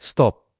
Stop.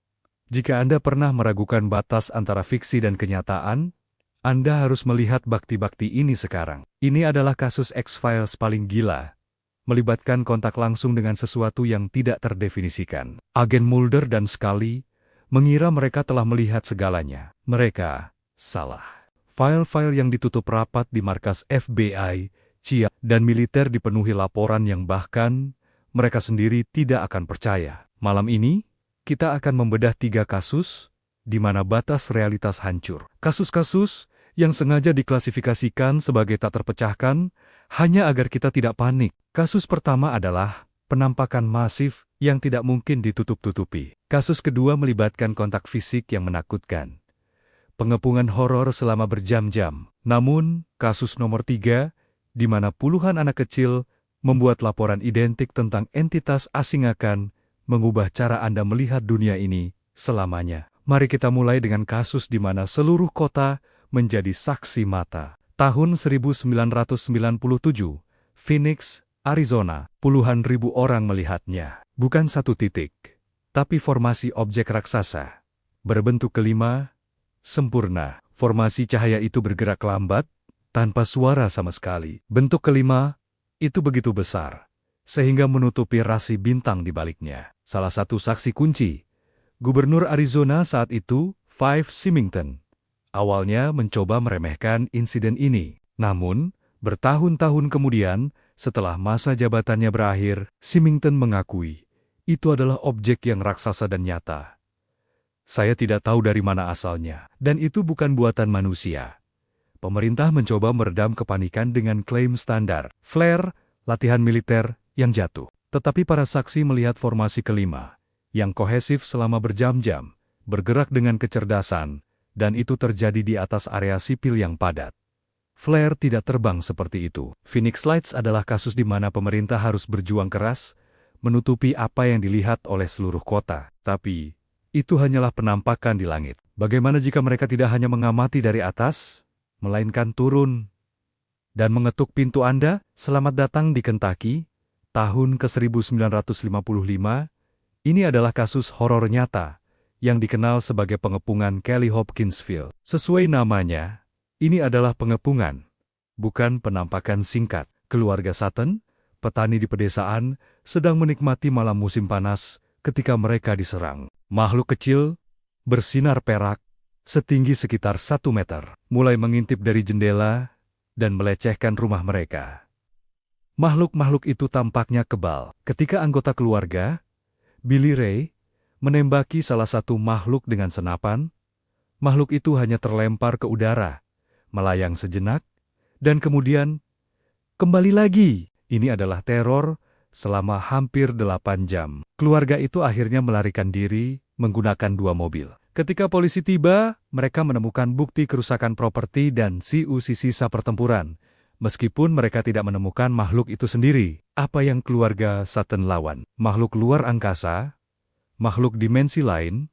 Jika Anda pernah meragukan batas antara fiksi dan kenyataan, Anda harus melihat bakti-bakti ini sekarang. Ini adalah kasus X-Files paling gila, melibatkan kontak langsung dengan sesuatu yang tidak terdefinisikan. Agen Mulder dan Scully mengira mereka telah melihat segalanya. Mereka salah. File-file yang ditutup rapat di markas FBI, CIA, dan militer dipenuhi laporan yang bahkan mereka sendiri tidak akan percaya. Malam ini, kita akan membedah 3 kasus di mana batas realitas hancur. Kasus-kasus yang sengaja diklasifikasikan sebagai tak terpecahkan hanya agar kita tidak panik. Kasus pertama adalah penampakan masif yang tidak mungkin ditutup-tutupi. Kasus kedua melibatkan kontak fisik yang menakutkan. Pengepungan horor selama berjam-jam. Namun, kasus nomor 3, di mana puluhan anak kecil membuat laporan identik tentang entitas asing akan mengubah cara Anda melihat dunia ini selamanya. Mari kita mulai dengan kasus di mana seluruh kota menjadi saksi mata. Tahun 1997, Phoenix, Arizona, puluhan ribu orang melihatnya. Bukan satu titik, tapi formasi objek raksasa. Berbentuk kelima, sempurna. Formasi cahaya itu bergerak lambat, tanpa suara sama sekali. Bentuk kelima, itu begitu besar, sehingga menutupi rasi bintang di baliknya. Salah satu saksi kunci, Gubernur Arizona saat itu, Five Symington, awalnya mencoba meremehkan insiden ini. Namun, bertahun-tahun kemudian, setelah masa jabatannya berakhir, Symington mengakui, itu adalah objek yang raksasa dan nyata. Saya tidak tahu dari mana asalnya, dan itu bukan buatan manusia. Pemerintah mencoba meredam kepanikan dengan klaim standar, flare, latihan militer yang jatuh. Tetapi para saksi melihat formasi kelima, yang kohesif selama berjam-jam, bergerak dengan kecerdasan, dan itu terjadi di atas area sipil yang padat. Flare tidak terbang seperti itu. Phoenix Lights adalah kasus di mana pemerintah harus berjuang keras, menutupi apa yang dilihat oleh seluruh kota. Tapi, itu hanyalah penampakan di langit. Bagaimana jika mereka tidak hanya mengamati dari atas, melainkan turun dan mengetuk pintu Anda? Selamat datang di Kentucky, tahun ke-1955, ini adalah kasus horor nyata yang dikenal sebagai pengepungan Kelly Hopkinsville. Sesuai namanya, ini adalah pengepungan, bukan penampakan singkat. Keluarga Sutton, petani di pedesaan, sedang menikmati malam musim panas ketika mereka diserang. Makhluk kecil, bersinar perak, setinggi sekitar 1 meter, mulai mengintip dari jendela dan melecehkan rumah mereka. Makhluk-makhluk itu tampaknya kebal. Ketika anggota keluarga, Billy Ray, menembaki salah satu makhluk dengan senapan, makhluk itu hanya terlempar ke udara, melayang sejenak, dan kemudian kembali lagi. Ini adalah teror selama hampir 8 jam. Keluarga itu akhirnya melarikan diri menggunakan 2 mobil. Ketika polisi tiba, mereka menemukan bukti kerusakan properti dan sisa pertempuran. Meskipun mereka tidak menemukan makhluk itu sendiri, apa yang keluarga Sutton lawan? Makhluk luar angkasa? Makhluk dimensi lain?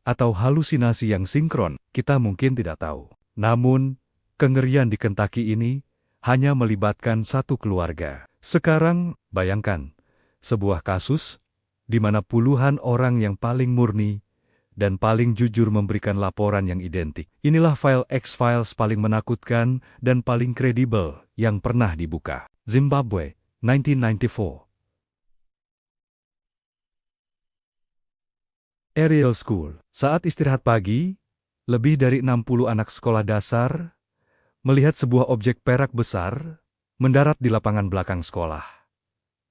Atau halusinasi yang sinkron? Kita mungkin tidak tahu. Namun, kengerian di Kentucky ini hanya melibatkan satu keluarga. Sekarang, bayangkan, sebuah kasus di mana puluhan orang yang paling murni dan paling jujur memberikan laporan yang identik. Inilah file X-Files paling menakutkan dan paling kredibel yang pernah dibuka. Zimbabwe, 1994. Ariel School. Saat istirahat pagi, lebih dari 60 anak sekolah dasar melihat sebuah objek perak besar mendarat di lapangan belakang sekolah.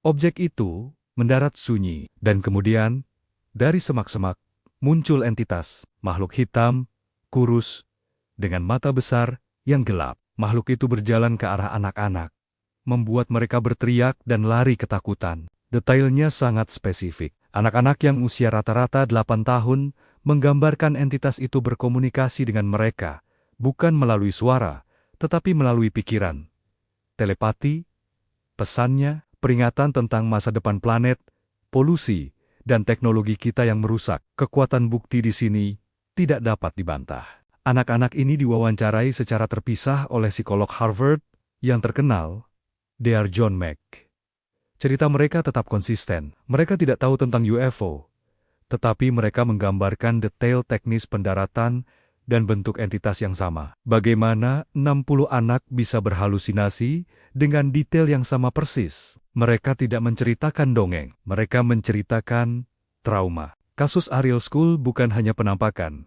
Objek itu mendarat sunyi, dan kemudian, dari semak-semak, muncul entitas, makhluk hitam, kurus, dengan mata besar yang gelap. Makhluk itu berjalan ke arah anak-anak, membuat mereka berteriak dan lari ketakutan. Detailnya sangat spesifik. Anak-anak yang usia rata-rata 8 tahun menggambarkan entitas itu berkomunikasi dengan mereka, bukan melalui suara, tetapi melalui pikiran. Telepati, pesannya, peringatan tentang masa depan planet, polusi, dan teknologi kita yang merusak. Kekuatan bukti di sini tidak dapat dibantah. Anak-anak ini diwawancarai secara terpisah oleh psikolog Harvard yang terkenal, Dr. John Mack. Cerita mereka tetap konsisten. Mereka tidak tahu tentang UFO, tetapi mereka menggambarkan detail teknis pendaratan dan bentuk entitas yang sama. Bagaimana 60 anak bisa berhalusinasi dengan detail yang sama persis? Mereka tidak menceritakan dongeng, mereka menceritakan trauma. Kasus Ariel School bukan hanya penampakan.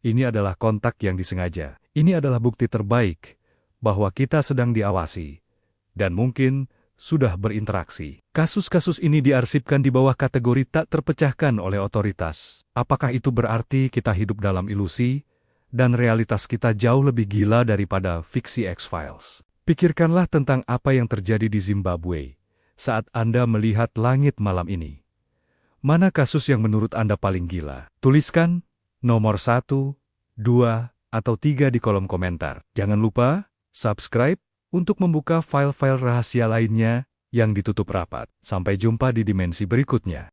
Ini adalah kontak yang disengaja. Ini adalah bukti terbaik bahwa kita sedang diawasi dan mungkin sudah berinteraksi. Kasus-kasus ini diarsipkan di bawah kategori tak terpecahkan oleh otoritas. Apakah itu berarti kita hidup dalam ilusi dan realitas kita jauh lebih gila daripada fiksi X-Files? Pikirkanlah tentang apa yang terjadi di Zimbabwe saat Anda melihat langit malam ini. Mana kasus yang menurut Anda paling gila? Tuliskan nomor 1, 2, atau 3 di kolom komentar. Jangan lupa subscribe untuk membuka file-file rahasia lainnya yang ditutup rapat. Sampai jumpa di dimensi berikutnya.